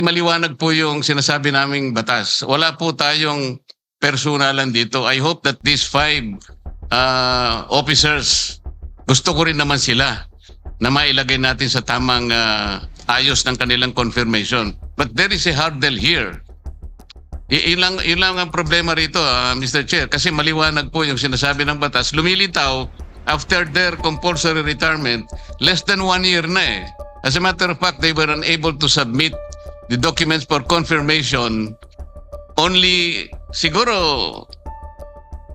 Maliwanag po yung sinasabi naming batas. Wala po tayong personalan dito. I hope that these 5 officers, gusto ko rin naman sila na mailagay natin sa tamang ayos ng kanilang confirmation. But there is a hurdle here. Ilang ang problema rito, Mr. Chair, kasi maliwanag po yung sinasabi ng batas. Lumilitaw, after their compulsory retirement, less than 1 year na eh. As a matter of fact, they were unable to submit the documents for confirmation. Only, siguro,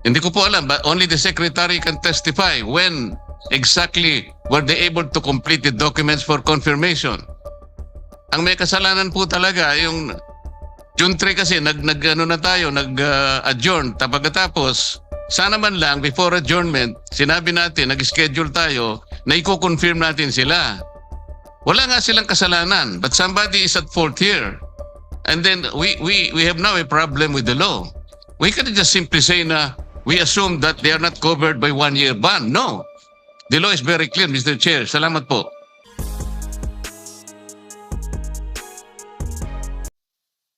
hindi ko po alam, but only the secretary can testify when exactly were they able to complete the documents for confirmation. Ang may kasalanan po talaga, yung June 3 kasi, nag-adjourn. Pagkatapos, sana man lang, before adjournment, sinabi natin, nag-schedule tayo, na i-confirm natin sila. Wala nga silang kasalanan, but somebody is at fault here. And then we have now a problem with the law. We can't just simply say na we assume that they are not covered by 1-year ban. No. The law is very clear, Mr. Chair. Salamat po.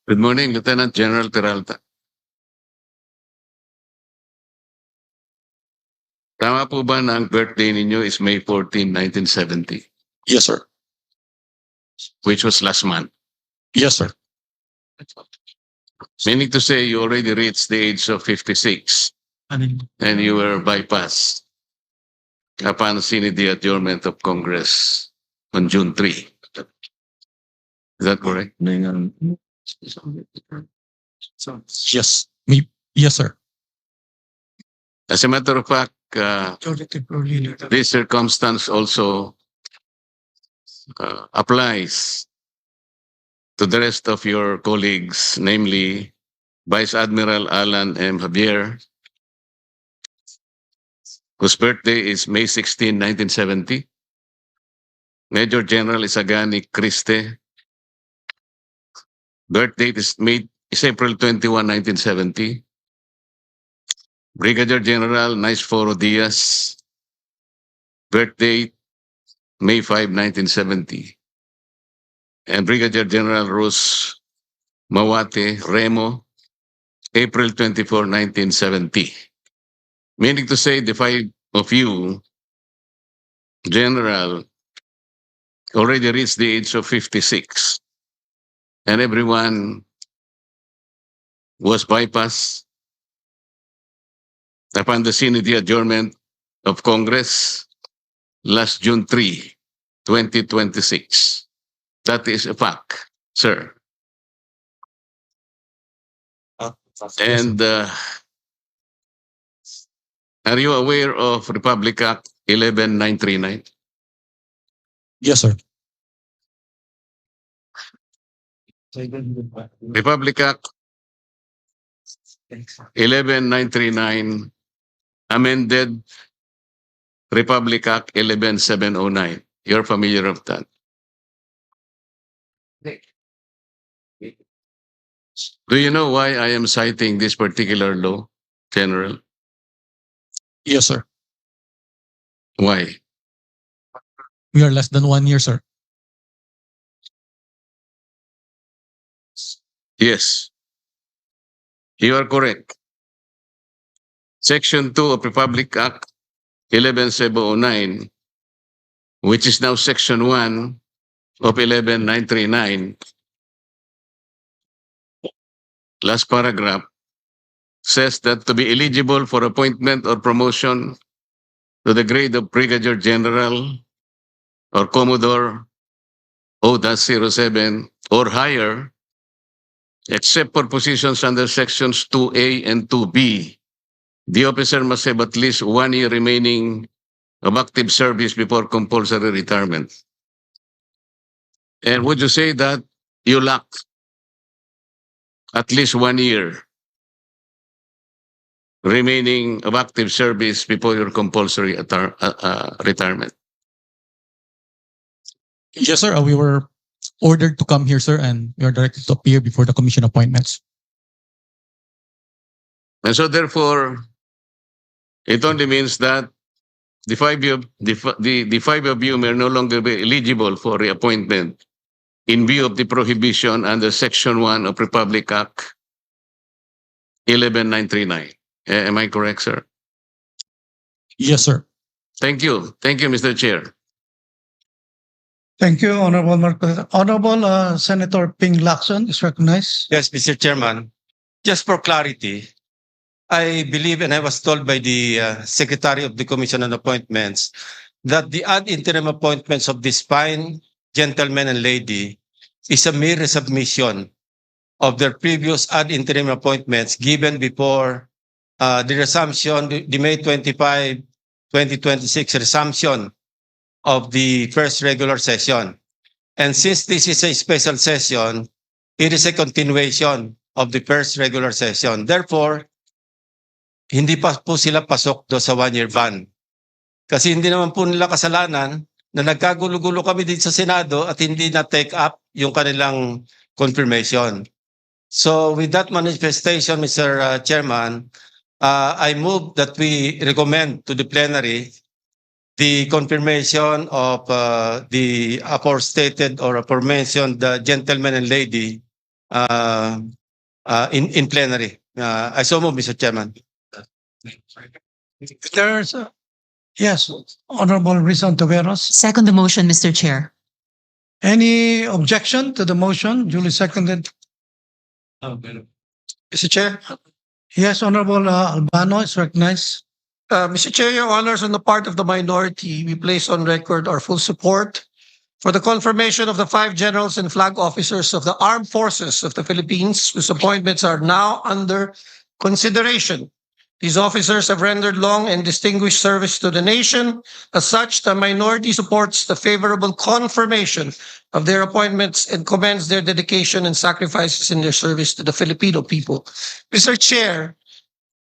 Good morning, Lieutenant General Peralta. Tama po ba na ang birthday ninyo is May 14, 1970? Yes, sir. Which was last month? Yes, sir. Meaning to say you already reached the age of 56 and you were bypassed upon seeing the adjournment of Congress on June 3. Is that correct? Yes. Yes, sir. As a matter of fact, this circumstance also applies to the rest of your colleagues, namely Vice Admiral Alan M. Javier, whose birthday is May 16, 1970. Major General Isagani Criste, birth date is April 21, 1970. Brigadier General Naisforo Diaz, birth date May 5, 1970. And Brigadier General Rus Mawate Remo, April 24, 1970. Meaning to say the 5 of you, General, already reached the age of 56. And everyone was bypassed upon the scene of the adjournment of Congress last June 3, 2026. That is a fact, sir. And are you aware of Republic Act 11939? Yes, sir. Republic Act 11939 amended Republic Act 11709. You're familiar with that? Do you know why I am citing this particular law, General? Yes, sir. Why? We are less than 1 year, sir. Yes. You are correct. Section 2 of Republic Act 11709, which is now Section 1 of 11939, last paragraph, says that to be eligible for appointment or promotion to the grade of Brigadier General or Commodore O-07 or higher, except for positions under Sections 2A and 2B, the officer must have at least 1 year remaining of active service before compulsory retirement. And would you say that you lack at least 1 year remaining of active service before your compulsory retirement? Yes, sir. We were ordered to come here, sir, and we are directed to appear before the commission appointments. And so therefore, it only means that the 5 of you may no longer be eligible for reappointment in view of the prohibition under Section 1 of Republic Act 11939. Am I correct, sir? Yes, sir. Thank you. Thank you, Mr. Chair. Thank you, Honorable Marco. Honorable Senator Ping Lacson is recognized. Yes, Mr. Chairman. Just for clarity, I believe and I was told by the Secretary of the Commission on Appointments that the ad interim appointments of this fine gentleman and lady is a mere resubmission of their previous ad interim appointments given before the resumption, the May 25, 2026 resumption of the first regular session. And since this is a special session, it is a continuation of the first regular session. Therefore, hindi pa po sila pasok do sa one-year ban. Kasi hindi naman po nila kasalanan na nagkagulo-gulo kami dito sa Senado at hindi na take up yung kanilang confirmation. So with that manifestation, Mr. Chairman, I move that we recommend to the plenary the confirmation of the aforestated or aforementioned gentleman and lady in plenary. I so move, Mr. Chairman. There's, yes, Honorable Rizon Taveros. Second the motion, Mr. Chair. Any objection to the motion duly seconded? Mr. Chair, Yes, Honorable Albano is recognized. Mr. Chair, Your Honors, on the part of the minority, we place on record our full support for the confirmation of the 5 generals and flag officers of the Armed Forces of the Philippines, whose appointments are now under consideration. These officers have rendered long and distinguished service to the nation. As such, the minority supports the favorable confirmation of their appointments and commends their dedication and sacrifices in their service to the Filipino people. Mr. Chair,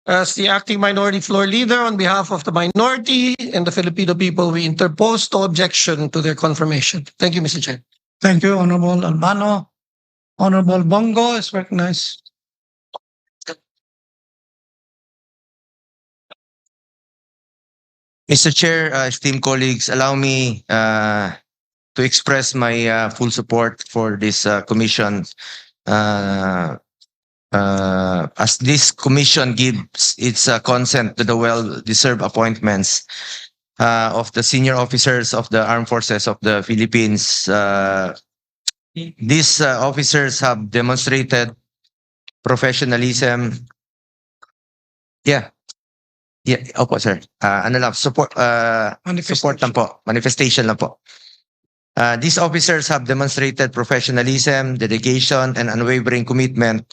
as the acting minority floor leader on behalf of the minority and the Filipino people, we interpose no objection to their confirmation. Thank you, Mr. Chair. Thank you, Honorable Albano. Honorable Bongo is recognized. Mr. Chair, esteemed colleagues, allow me to express my full support for this commission. As this commission gives its consent to the well-deserved appointments of the senior officers of the Armed Forces of the Philippines. These officers have demonstrated professionalism. Opo, sir. Ano lang, support lang po. Manifestation lang po. These officers have demonstrated professionalism, dedication, and unwavering commitment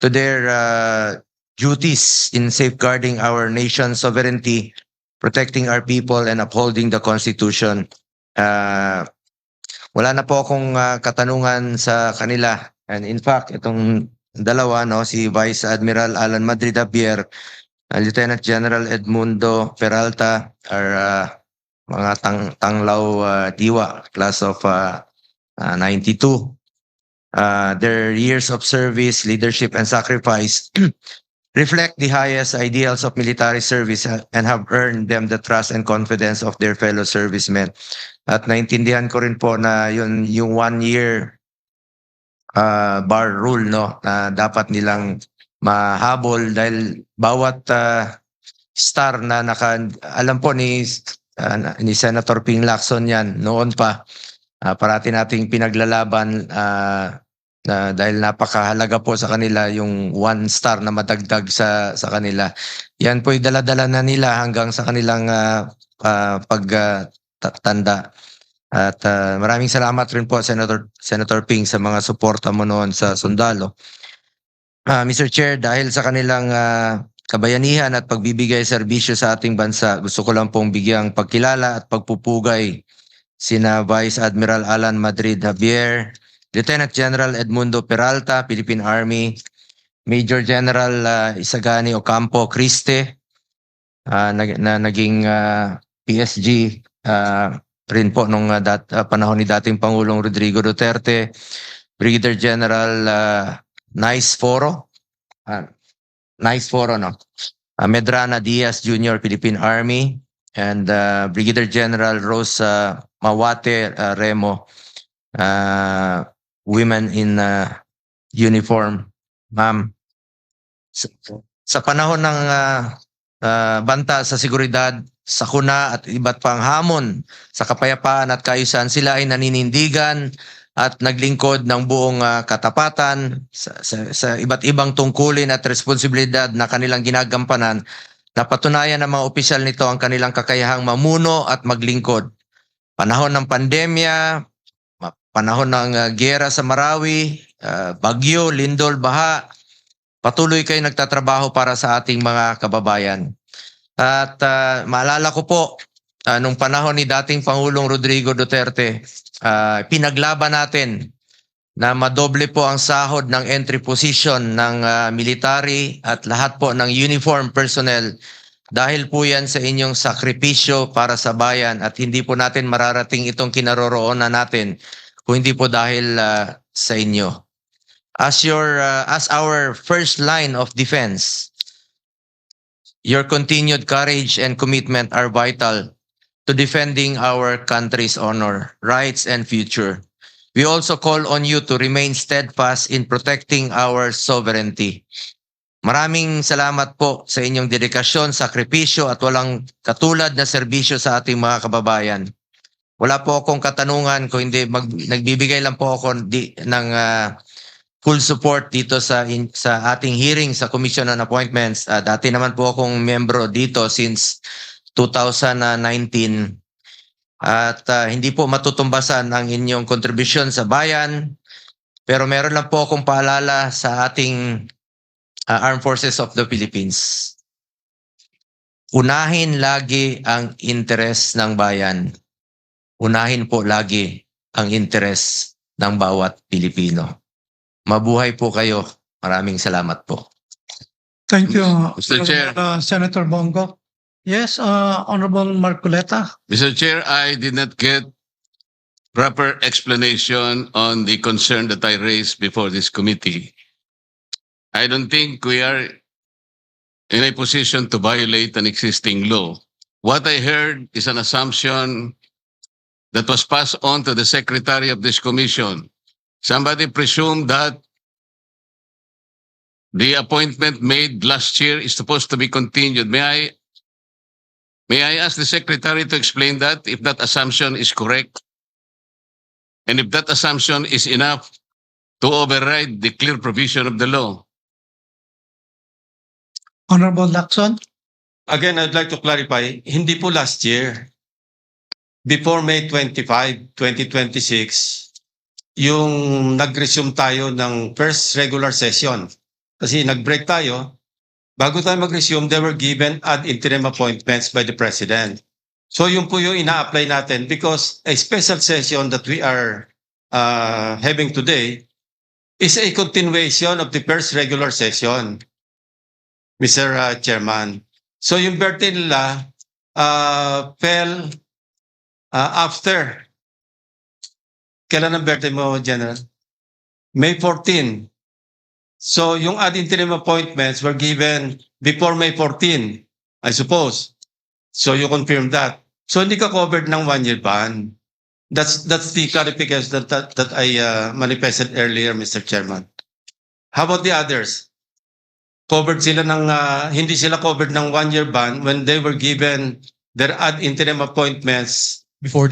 to their duties in safeguarding our nation's sovereignty, protecting our people, and upholding the Constitution. Wala na po akong katanungan sa kanila. And in fact, itong dalawa, no, si Vice Admiral Alan Madrid Javier, Lieutenant General Edmundo Peralta, are mga tanglaw diwa, class of 92. Their years of service, leadership, and sacrifice reflect the highest ideals of military service and have earned them the trust and confidence of their fellow servicemen. At naintindihan ko rin po na yung 1 year bar rule, no, na dapat nilang mahabol dahil bawat star na alam po ni Senator Ping Lacson yan noon pa, parati nating pinaglalaban dahil napakahalaga po sa kanila yung 1 star na madagdag sa kanila. Yan po dala-dala na nila hanggang sa kanilang pagtanda. At maraming salamat rin po Senator Ping sa mga suporta mo noon sa sundalo. Mr. Chair, dahil sa kanilang kabayanihan at pagbibigay serbisyo sa ating bansa, gusto ko lang pong bigyang pagkilala at pagpupugay sina Vice Admiral Alan Madrid Javier, Lieutenant General Edmundo Peralta, Philippine Army, Major General Isagani Ocampo Criste, na naging PSG rin po nung panahon ni dating Pangulong Rodrigo Duterte, Brigadier General Nice Foro, no? Medrana Diaz Jr., Philippine Army, and Brigadier General Rose Mawate Remo, women in uniform. Ma'am, sa panahon ng banta sa seguridad, sakuna at iba't pang hamon sa kapayapaan at kaayusan, sila ay naninindigan at naglingkod ng buong katapatan sa iba't ibang tungkulin at responsibilidad na kanilang ginagampanan. Napatunayan ng mga opisyal nito ang kanilang kakayahang mamuno at maglingkod. Panahon ng pandemya, panahon ng giyera sa Marawi, bagyo, lindol, baha, patuloy kayo nagtatrabaho para sa ating mga kababayan. At maalala ko po, nung panahon ni dating Pangulong Rodrigo Duterte, pinaglaban natin na madoble po ang sahod ng entry position ng military at lahat po ng uniform personnel. Dahil po yan sa inyong sakripisyo para sa bayan at hindi po natin mararating itong kinaroroonan natin kung hindi po dahil sa inyo. As our first line of defense, your continued courage and commitment are vital to defending our country's honor, rights, and future. We also call on you to remain steadfast in protecting our sovereignty. Maraming salamat po sa inyong dedikasyon, sakripisyo at walang katulad na serbisyo sa ating mga kababayan. Wala po akong katanungan kung hindi nagbibigay lang po ako ng full support dito sa ating hearing sa Commission on Appointments. Dati naman po akong membro dito since 2019. At hindi po matutumbasan ang inyong kontribusyon sa bayan. Pero meron lang po akong paalala sa ating Armed Forces of the Philippines. Unahin lagi ang interes ng bayan. Unahin po lagi ang interes ng bawat Pilipino. Mabuhay po kayo. Maraming salamat po. Thank you, Mr. Chair. Senator Bongo. Yes, Honorable Marcoleta. Mr. Chair, I did not get proper explanation on the concern that I raised before this committee. I don't think we are in a position to violate an existing law. What I heard is an assumption that was passed on to the secretary of this commission. Somebody presumed that the appointment made last year is supposed to be continued. May I ask the secretary to explain that, if that assumption is correct? And if that assumption is enough to override the clear provision of the law? Honorable Lacson. Again, I'd like to clarify, hindi po last year. Before May 25, 2026, yung nag-resume tayo ng first regular session. Kasi nag-break tayo. Bago tayo mag-resume, they were given ad interim appointments by the President. So yun po yung ina-apply natin because a special session that we are having today is a continuation of the first regular session, Mr. Chairman. So yung birthday nila fell after. Kailan ang birthday mo, General? May 14. So yung ad interim appointments were given before May 14, I suppose. So you confirm that. So hindi ka covered ng 1-year ban. That's the clarification that I manifested earlier, Mr. Chairman. How about the others? Covered sila ng hindi sila covered ng 1-year ban when they were given their ad interim appointments Before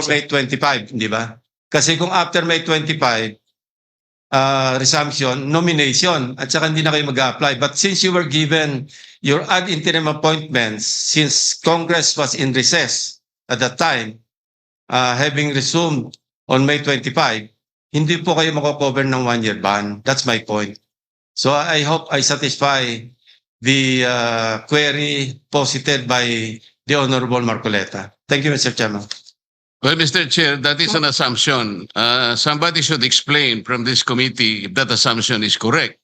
May 25, di ba? Kasi kung after May 25, resumption, nomination, at saka hindi na kayo mag-apply. But since you were given your ad interim appointments, since Congress was in recess at that time, having resumed on May 25, hindi po kayo makakover ng 1-year ban. That's my point. So I hope I satisfy the query posited by the Honorable Marcoleta. Thank you, Mr. Chairman. Well, Mr. Chair, that is an assumption. Somebody should explain from this committee if that assumption is correct.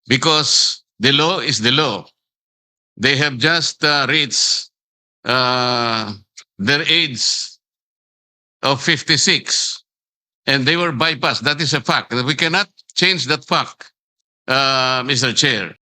Because the law is the law. They have just reached their age of 56. And they were bypassed. That is a fact. We cannot change that fact, Mr. Chair.